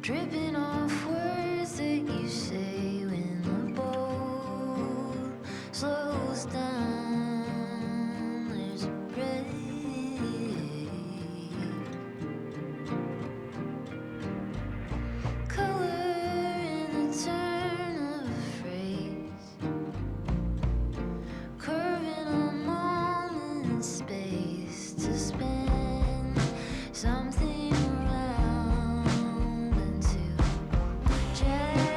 dripping off words that you say when the boat slows down. There's a break, color in the turn of a phrase, curving a moment in space to spin something around into change,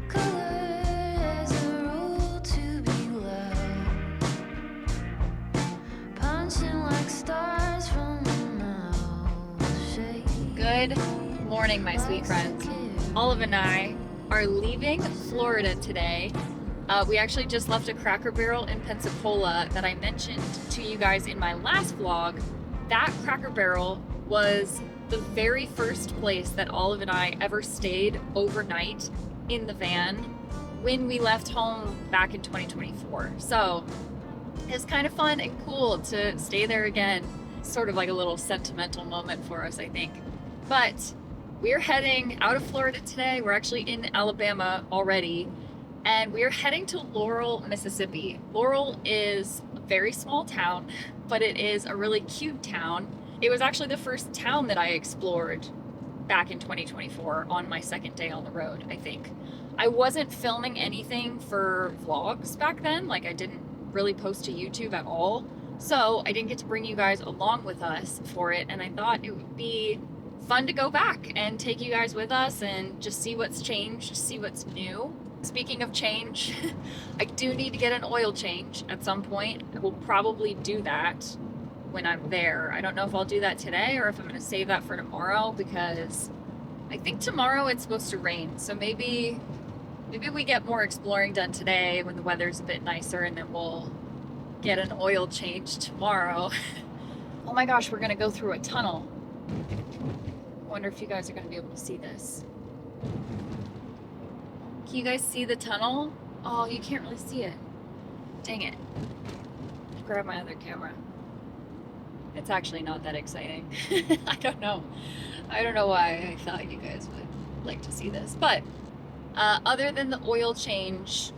color has a role to be loud, punching like stars from a mouth shape. Good morning, my sweet friends. Olive and I are leaving Florida today. We actually just left a Cracker Barrel in Pensacola that I mentioned to you guys in my last vlog. That Cracker Barrel was the very first place that Olive and I ever stayed overnight in the van when we left home back in 2024. So it's kind of fun and cool to stay there again. Sort of like a little sentimental moment for us, I think. But we're heading out of Florida today. We're actually in Alabama already, and we're heading to Laurel, Mississippi. Laurel is a very small town, but it is a really cute town. It was actually the first town that I explored back in 2024 on my second day on the road, I think. I wasn't filming anything for vlogs back then. Like, I didn't really post to YouTube at all. So I didn't get to bring you guys along with us for it. And I thought it would be fun to go back and take you guys with us and just see what's changed, see what's new. Speaking of change, I do need to get an oil change at some point. I will probably do that when I'm there. I don't know if I'll do that today or if I'm going to save that for tomorrow, because I think tomorrow it's supposed to rain. So maybe we get more exploring done today when the weather's a bit nicer, and then we'll get an oil change tomorrow. Oh my gosh, we're going to go through a tunnel. I wonder if you guys are going to be able to see this. Can you guys see the tunnel? Oh, you can't really see it. Dang it. Grab my other camera. It's actually not that exciting. I don't know why I thought you guys would like to see this. But other than the oil change,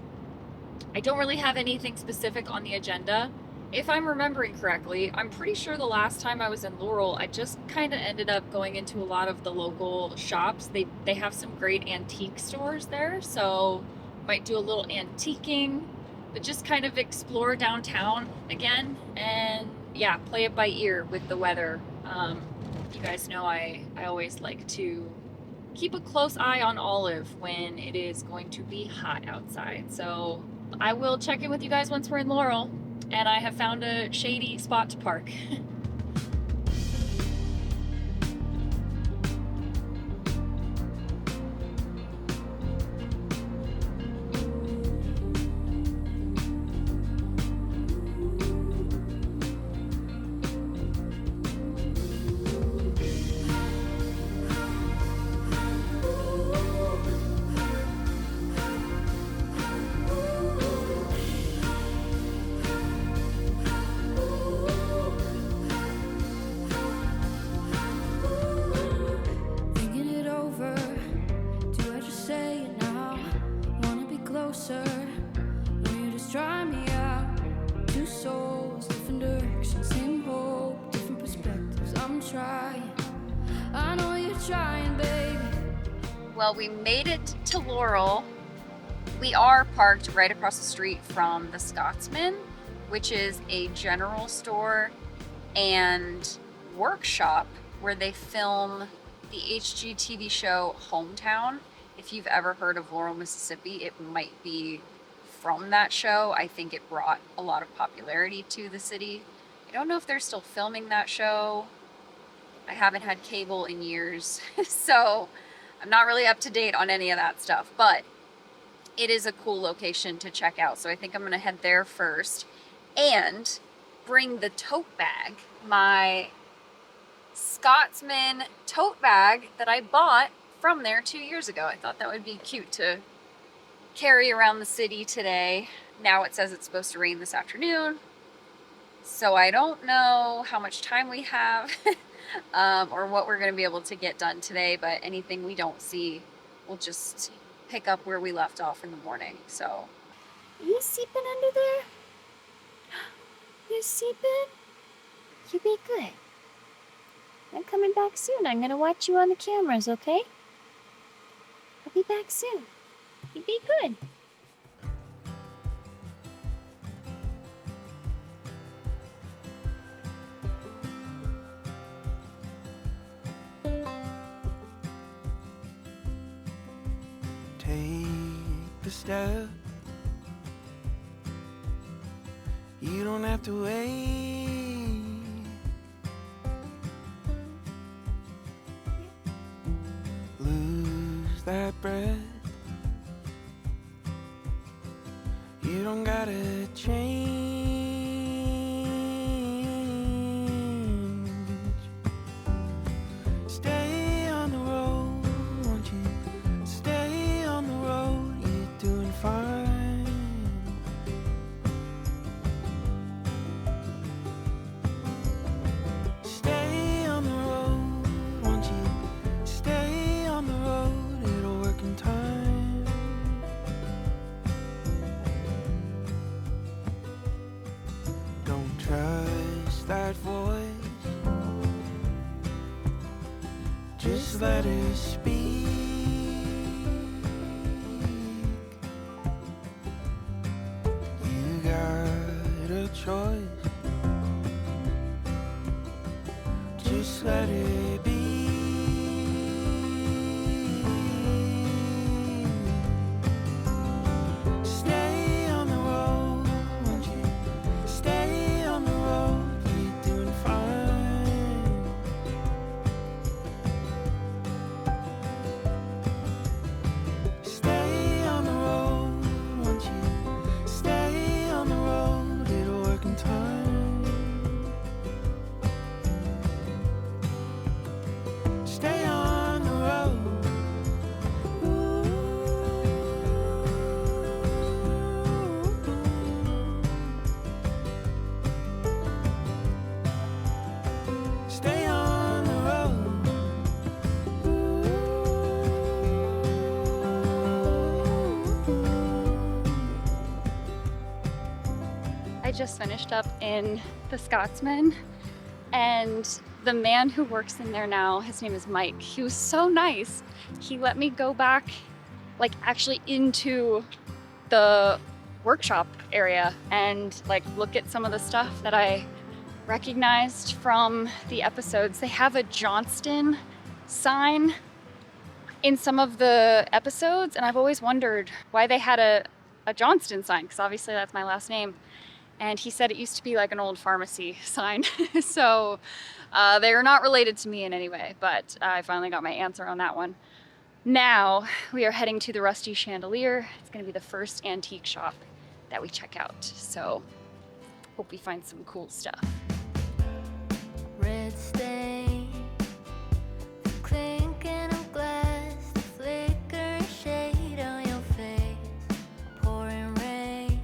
I don't really have anything specific on the agenda. If I'm remembering correctly, I'm pretty sure the last time I was in Laurel, I just kind of ended up going into a lot of the local shops. They have some great antique stores there, so might do a little antiquing, but just kind of explore downtown again, and yeah, play it by ear with the weather. You guys know I always like to keep a close eye on Olive when it is going to be hot outside. So I will check in with you guys once we're in Laurel and I have found a shady spot to park. Thinking it over, do I just say it now? Wanna be closer, when you just try me out. Two souls, different directions, same hope, different perspectives. I'm trying, I know you're trying, baby. Well, we made it to Laurel. We are parked right across the street from the Scotsman, which is a general store and workshop where they film the HGTV show Hometown. If you've ever heard of Laurel, Mississippi, it might be from that show. I think it brought a lot of popularity to the city. I don't know if they're still filming that show. I haven't had cable in years, so I'm not really up to date on any of that stuff, but it is a cool location to check out. So I think I'm gonna head there first and bring the tote bag, my Scotsman tote bag that I bought from there 2 years ago. I thought that would be cute to carry around the city today. Now it says it's supposed to rain this afternoon, so I don't know how much time we have or what we're going to be able to get done today, but anything we don't see, we'll just pick up where we left off in the morning. So, Are you sleeping under there? You sleeping? You be good. I'm coming back soon. I'm gonna watch you on the cameras, okay? I'll be back soon. You be good. Take the step. You don't have to wait. Lose that breath. You don't gotta change. Stay on the road, won't you? Stay on the road, you're doing fine. Stay on the road, won't you? Stay on the road, it'll work in time. Don't trust that voice, just let her speak. You got a choice, just let it be. Stay on the road, won't you? Stay on the road, you're doing fine. Stay on the road, won't you? Stay on the road, it'll work in time. Stay on the road. Stay on the road. I just finished up in the Scotsman, and the man who works in there now, his name is Mike. He was so nice. He let me go back, like actually into the workshop area and like look at some of the stuff that I recognized from the episodes. They have a Johnston sign in some of the episodes, and I've always wondered why they had a Johnston sign, because obviously that's my last name. And he said it used to be like an old pharmacy sign. So they are not related to me in any way, but I finally got my answer on that one. Now we are heading to the Rusty Chandelier. It's gonna be the first antique shop that we check out. So hope we find some cool stuff. Red stain, the clinking of glass, the flickering shade on your face, pouring rain.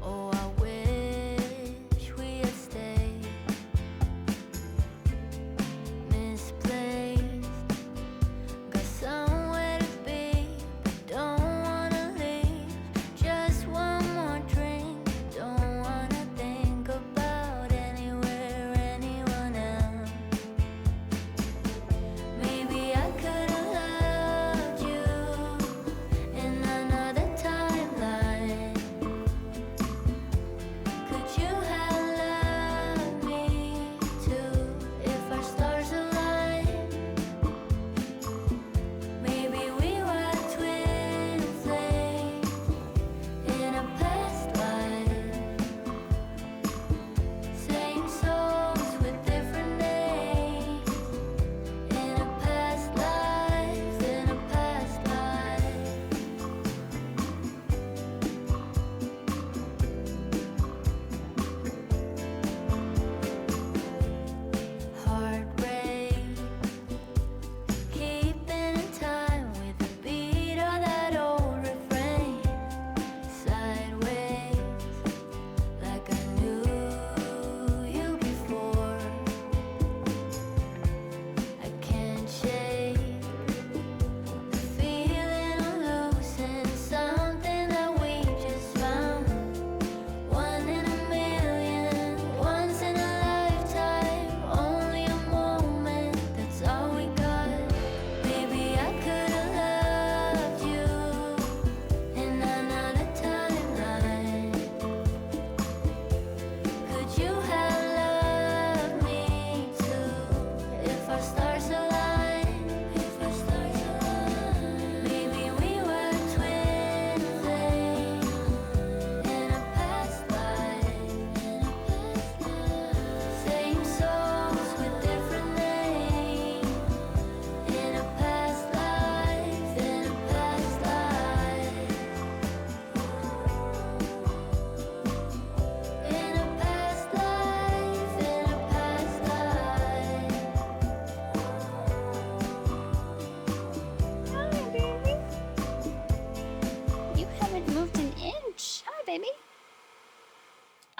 Oh, I wish we had stayed. Misplaced, got somewhere to be, but don't wanna leave. Just one more drink, don't wanna think about anywhere, anyone else.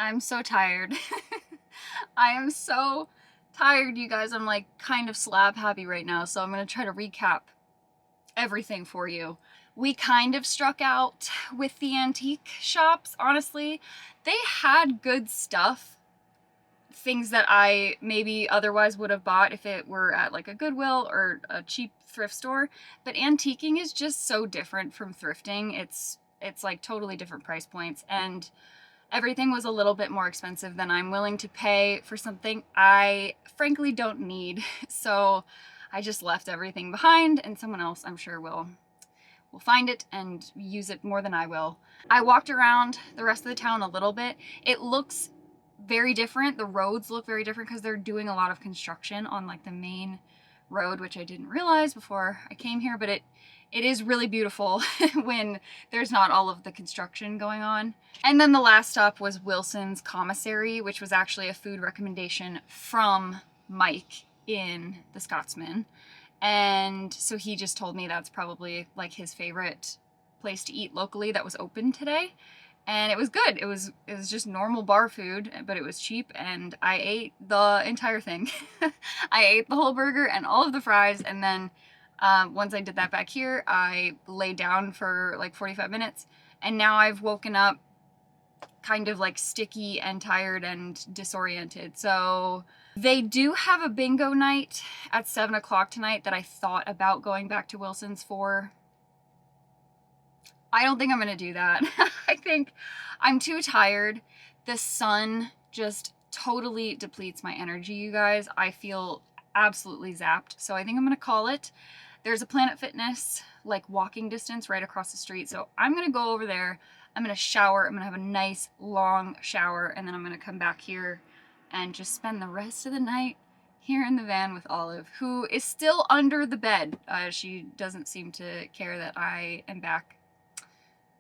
I'm so tired. I am so tired, you guys. I'm like kind of slab happy right now, so I'm gonna try to recap everything for you. We kind of struck out with the antique shops, honestly. They had good stuff, things that I maybe otherwise would have bought if it were at like a Goodwill or a cheap thrift store, but antiquing is just so different from thrifting. It's like totally different price points, and everything was a little bit more expensive than I'm willing to pay for something I frankly don't need. So I just left everything behind, and someone else I'm sure will find it and use it more than I will. I walked around the rest of the town a little bit. It looks very different. The roads look very different because they're doing a lot of construction on like the main road, which I didn't realize before I came here, but it is really beautiful when there's not all of the construction going on. And then the last stop was Wilson's Commissary, which was actually a food recommendation from Mike in the Scotsman. And so he just told me that's probably like his favorite place to eat locally that was open today. And it was good. It was just normal bar food, but it was cheap, and I ate the entire thing. I ate the whole burger and all of the fries, and then once I did that back here, I lay down for like 45 minutes, and now I've woken up kind of like sticky and tired and disoriented. So they do have a bingo night at 7 o'clock tonight that I thought about going back to Wilson's for. I don't think I'm gonna do that. I think I'm too tired. The sun just totally depletes my energy, you guys. I feel absolutely zapped. So I think I'm gonna call it. There's a Planet Fitness, like walking distance right across the street. So I'm gonna go over there. I'm gonna shower. I'm gonna have a nice long shower, and then I'm gonna come back here and just spend the rest of the night here in the van with Olive, who is still under the bed. She doesn't seem to care that I am back,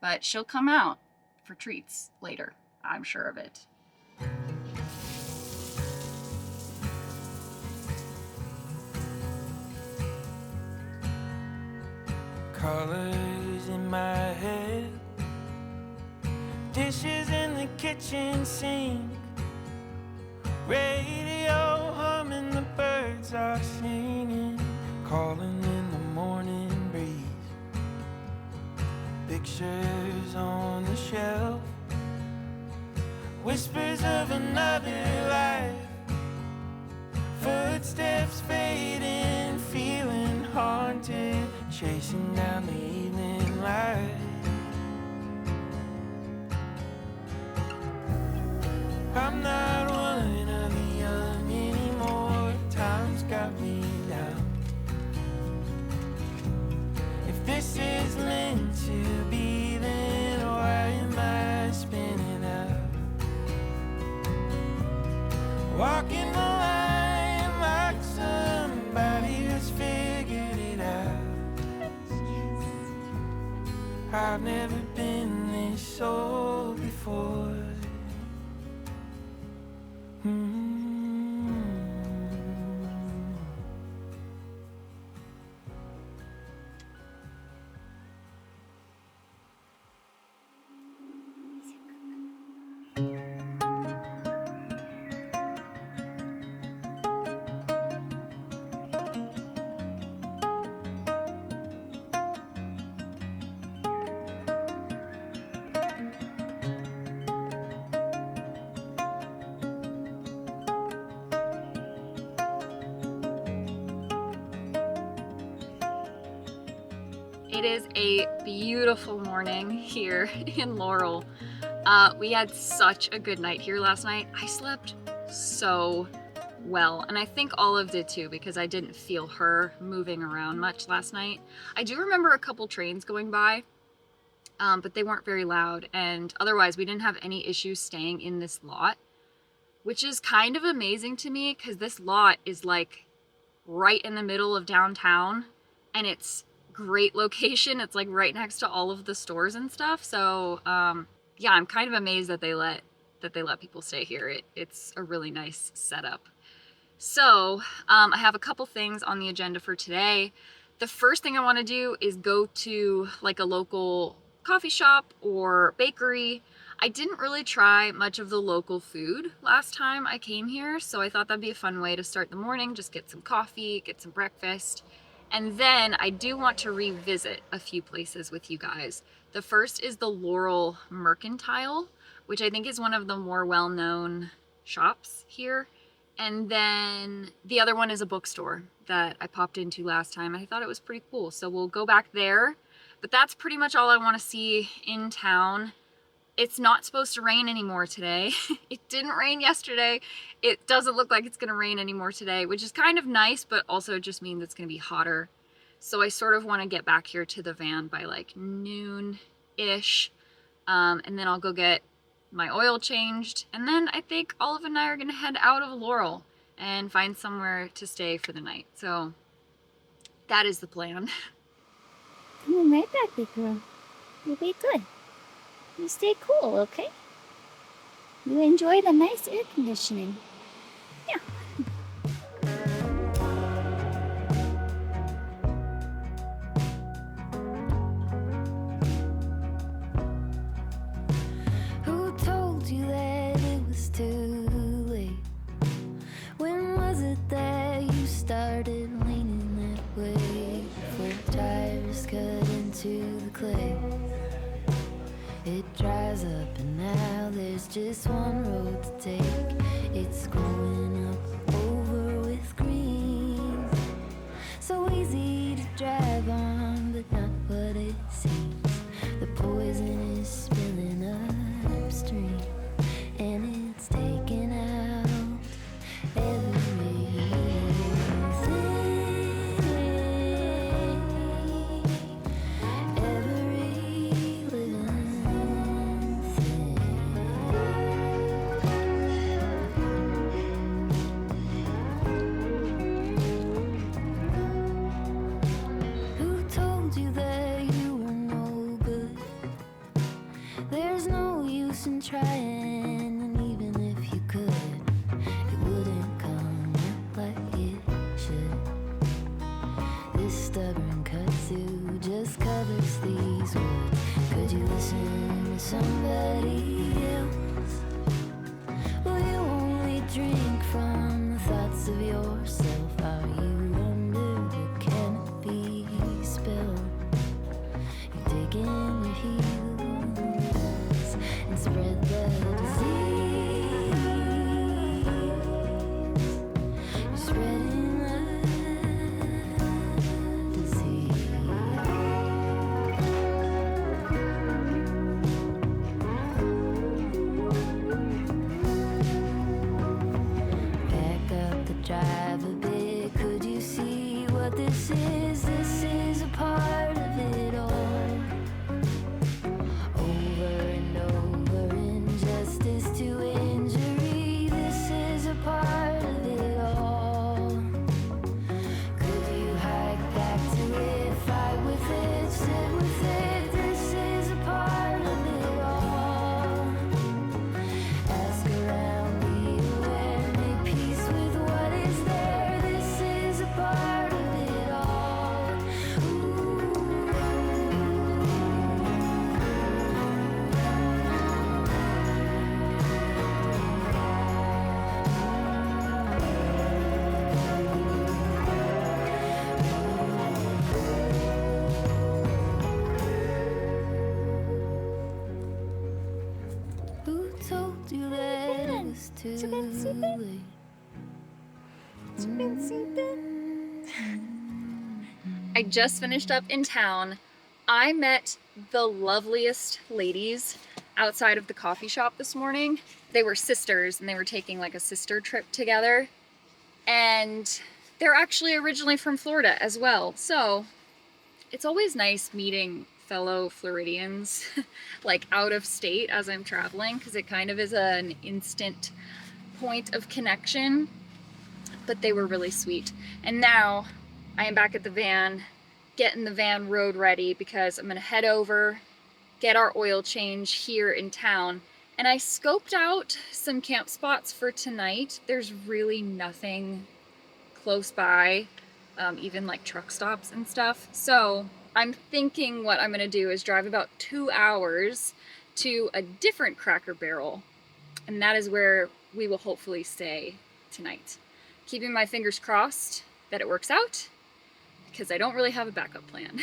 but she'll come out for treats later. I'm sure of it. Colors in my head, dishes in the kitchen sink, radio humming, the birds are singing, calling in the morning breeze, pictures on the shelf, whispers of another life, footsteps fading, feeling haunted, chasing down the evening light. I'm not one of the young anymore, time's got me down. If this is meant to be, then why am I spinning out? Walking the line like somebody who's figured it out. I've never been this old before. It is a beautiful morning here in Laurel. We had such a good night here last night. I slept so well, and I think Olive did too, because I didn't feel her moving around much last night. I do remember a couple trains going by, but they weren't very loud, and otherwise we didn't have any issues staying in this lot, which is kind of amazing to me because this lot is like right in the middle of downtown, and it's great location. It's like right next to all of the stores and stuff. So yeah, I'm kind of amazed that they let people stay here. It's a really nice setup. So I have a couple things on the agenda for today. The first thing I want to do is go to like a local coffee shop or bakery. I didn't really try much of the local food last time I came here, so I thought that'd be a fun way to start the morning, just get some coffee, get some breakfast. And then I do want to revisit a few places with you guys. The first is the Laurel Mercantile, which I think is one of the more well-known shops here. And then the other one is a bookstore that I popped into last time. I thought it was pretty cool, so we'll go back there. But that's pretty much all I want to see in town. It's not supposed to rain anymore today. It didn't rain yesterday. It doesn't look like it's gonna rain anymore today, which is kind of nice, but also just means it's gonna be hotter. So I sort of want to get back here to the van by like noon-ish, and then I'll go get my oil changed, and then I think Olive and I are gonna head out of Laurel and find somewhere to stay for the night. So that is the plan. Come right back, big girl. You'll be good. You stay cool, okay? You enjoy the nice air conditioning. Yeah. Who told you that it was too late? When was it that you started leaning that way? Four tires cut into the clay. It dries up and now there's just one road to take. It's growing up over with green. So easy to drive on, but not what it seems. The poison is spilling upstream, and it's taking out everything. Trying, and even if you could, it wouldn't come out like it should. This stubborn kudzu just covers these words. Could you listen to somebody else? Will you only drink from the thoughts of yourself? Are you under the canopy spell? You dig in your heels and spread the disease. You're spreading the disease. Back up the drive a bit. Could you see what this is? This is a part of it all. Injustice to injury, this is a part of it all. Could you hike back to it, fight with it, sit with it? This is a part of it all. Ask around, be aware, make peace with what is there. This is a part of it all. Who told you that it was too late? I just finished up in town. I met the loveliest ladies outside of the coffee shop this morning. They were sisters and they were taking like a sister trip together. And they're actually originally from Florida as well. So it's always nice meeting fellow Floridians like out of state as I'm traveling, because it kind of is an instant point of connection. But they were really sweet. And now I am back at the van, getting the van road ready, because I'm gonna head over, get our oil change here in town. And I scoped out some camp spots for tonight. There's really nothing close by, even like truck stops and stuff. So I'm thinking what I'm gonna do is drive about 2 hours to a different Cracker Barrel, and that is where we will hopefully stay tonight. Keeping my fingers crossed that it works out, because I don't really have a backup plan.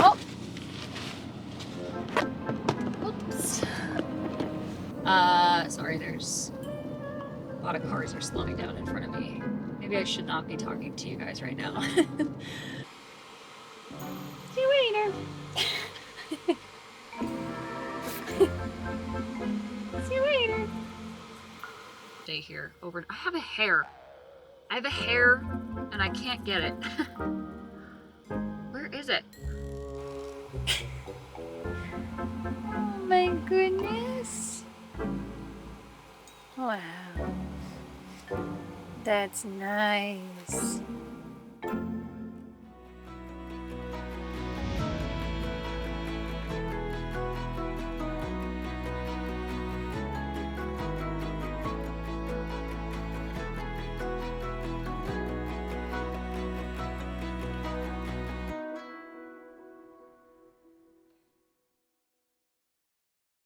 Oh! Oops. Sorry, there's a lot of cars are slowing down in front of me. Maybe I should not be talking to you guys right now. See you later. See you later. Stay here over. I have a hair. I have a hair and I can't get it. Where is it? Oh my goodness. Wow. That's nice.